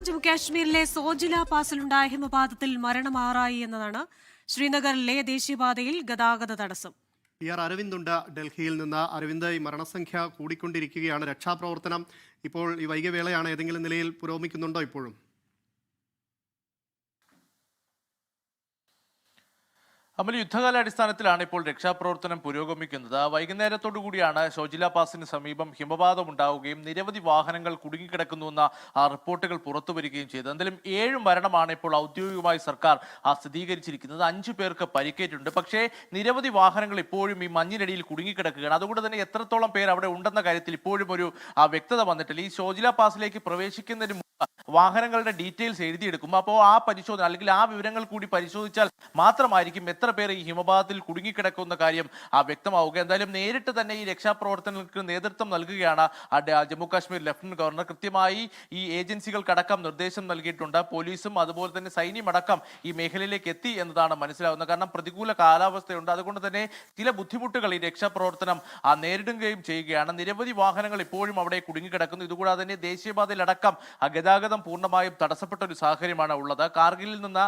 ജമ്മുകാശ്മീരിലെ സോജില പാസിലുണ്ടായ ഹിമപാതത്തിൽ മരണം 6 എന്നതാണ്. ശ്രീനഗറിലെ ദേശീയപാതയിൽ ഗതാഗത തടസ്സം. അരവിന്ദ് ഡൽഹിയിൽ നിന്ന്. അരവിന്ദ്, ഈ മരണസംഖ്യ കൂടിക്കൊണ്ടിരിക്കുകയാണ്. രക്ഷാപ്രവർത്തനം ഇപ്പോൾ ഈ വൈകിയവേളയാണ് ഏതെങ്കിലും നിലയിൽ പുരോഗമിക്കുന്നുണ്ടോ ഇപ്പോഴും? അമൽ, യുദ്ധകാലാടിസ്ഥാനത്തിലാണ് ഇപ്പോൾ രക്ഷാപ്രവർത്തനം പുരോഗമിക്കുന്നത്. വൈകുന്നേരത്തോടു കൂടിയാണ് ഷോജില പാസിന് സമീപം ഹിമപാതം ഉണ്ടാവുകയും നിരവധി വാഹനങ്ങൾ കുടുങ്ങിക്കിടക്കുന്നുവെന്ന റിപ്പോർട്ടുകൾ പുറത്തു വരികയും ചെയ്തു. എന്തായാലും 7 മരണമാണ് ഇപ്പോൾ ഔദ്യോഗികമായി സർക്കാർ സ്ഥിരീകരിച്ചിരിക്കുന്നത്. 5 പേർക്ക് പരിക്കേറ്റിട്ടുണ്ട്. പക്ഷേ നിരവധി വാഹനങ്ങൾ ഇപ്പോഴും ഈ മഞ്ഞിനടിയിൽ കുടുങ്ങിക്കിടക്കുകയാണ്. അതുകൊണ്ട് തന്നെ എത്രത്തോളം പേർ അവിടെ ഉണ്ടെന്ന കാര്യത്തിൽ ഇപ്പോഴും ഒരു വ്യക്തത വന്നിട്ടില്ല. ഈ ഷോജില പാസിലേക്ക് പ്രവേശിക്കുന്നതിന് മുമ്പ് വാഹനങ്ങളുടെ ഡീറ്റെയിൽസ് എഴുതിയെടുക്കും. അപ്പോൾ ആ പരിശോധന അല്ലെങ്കിൽ ആ വിവരങ്ങൾ കൂടി പരിശോധിച്ചാൽ മാത്രമായിരിക്കും എത്ര പേർ ഈ ഹിമപാതത്തിൽ കുടുങ്ങിക്കിടക്കുന്ന കാര്യം വ്യക്തമാവുക. എന്തായാലും നേരിട്ട് തന്നെ ഈ രക്ഷാപ്രവർത്തനങ്ങൾക്ക് നേതൃത്വം നൽകുകയാണ് ജമ്മു കാശ്മീർ ലഫ്റ്റനന്റ് ഗവർണർ. കൃത്യമായി ഈ ഏജൻസികൾക്കടക്കം നിർദ്ദേശം നൽകിയിട്ടുണ്ട്. പോലീസും അതുപോലെ തന്നെ സൈന്യമടക്കം ഈ മേഖലയിലേക്ക് എത്തി എന്നതാണ് മനസ്സിലാവുന്നത്. കാരണം പ്രതികൂല കാലാവസ്ഥയുണ്ട്. അതുകൊണ്ട് തന്നെ ചില ബുദ്ധിമുട്ടുകൾ ഈ രക്ഷാപ്രവർത്തനം നേരിടുകയും ചെയ്യുകയാണ്. നിരവധി വാഹനങ്ങൾ ഇപ്പോഴും അവിടെ കുടുങ്ങിക്കിടക്കുന്നു. ഇതുകൂടാതെ തന്നെ ദേശീയപാതയിലടക്കം ഗതാഗതം പൂർണ്ണമായും തടസ്സപ്പെട്ട ഒരു സാഹചര്യമാണ് ഉള്ളത്. കാർഗിലിൽ നിന്ന്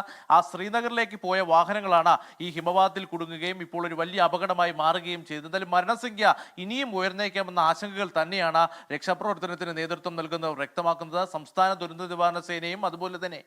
ശ്രീനഗറിലേക്ക് പോയ വാഹനങ്ങളാണ് ഈ ഹിമപാതത്തിൽ കുടുങ്ങുകയും ഇപ്പോൾ ഒരു വലിയ അപകടമായി മാറുകയും ചെയ്തു. എന്തായാലും മരണസംഖ്യ ഇനിയും ഉയർന്നേക്കാമെന്ന ആശങ്കകൾ തന്നെയാണ് രക്ഷാപ്രവർത്തനത്തിന് നേതൃത്വം നൽകുന്നവർ വ്യക്തമാക്കുന്നത്. സംസ്ഥാന ദുരന്ത നിവാരണ സേനയും അതുപോലെ തന്നെ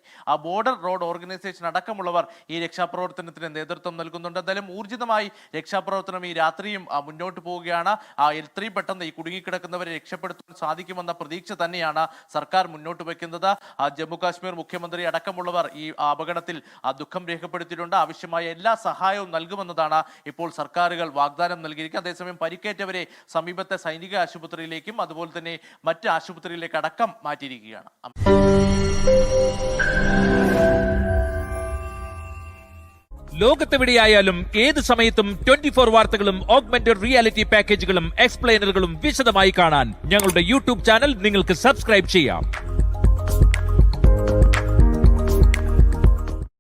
ബോർഡർ റോഡ് ഓർഗനൈസേഷൻ അടക്കമുള്ളവർ ഈ രക്ഷാപ്രവർത്തനത്തിന് നേതൃത്വം നൽകുന്നുണ്ട്. എന്തായാലും ഊർജിതമായി രക്ഷാപ്രവർത്തനം ഈ രാത്രിയും മുന്നോട്ട് പോവുകയാണ്. എത്രയും പെട്ടെന്ന് ഈ കുടുങ്ങിക്കിടക്കുന്നവരെ രക്ഷപ്പെടുത്താൻ സാധിക്കുമെന്ന പ്രതീക്ഷ തന്നെയാണ് സർക്കാർ മുന്നോട്ട് വയ്ക്കുന്നത്. ജമ്മു കാശ്മീർ മുഖ്യമന്ത്രി അടക്കമുള്ളവർ ഈ അപകടത്തിൽ ദുഃഖം രേഖപ്പെടുത്തിയിട്ടുണ്ട്. ആവശ്യമായ എല്ലാ സഹായവും നൽകുമെന്നതാണ് ഇപ്പോൾ സർക്കാരുകൾ വാഗ്ദാനം നൽകിയിരിക്കുന്നത്. അതേസമയം പരിക്കേറ്റവരെ സമീപത്തെ സൈനിക ആശുപത്രിയിലേക്കും അതുപോലെ തന്നെ മറ്റ് ആശുപത്രിയിലേക്ക് അടക്കം മാറ്റിയിരിക്കുകയാണ്. ലോകത്തെവിടെയായാലും ഏത് സമയത്തും 24 വാർത്തകളും ഓഗ്മെന്റഡ് റിയാലിറ്റി പാക്കേജുകളും എക്സ്പ്ലെയിനറുകളും വിശദമായി കാണാൻ ഞങ്ങളുടെ യൂട്യൂബ് ചാനൽ നിങ്ങൾക്ക് സബ്സ്ക്രൈബ് ചെയ്യാം.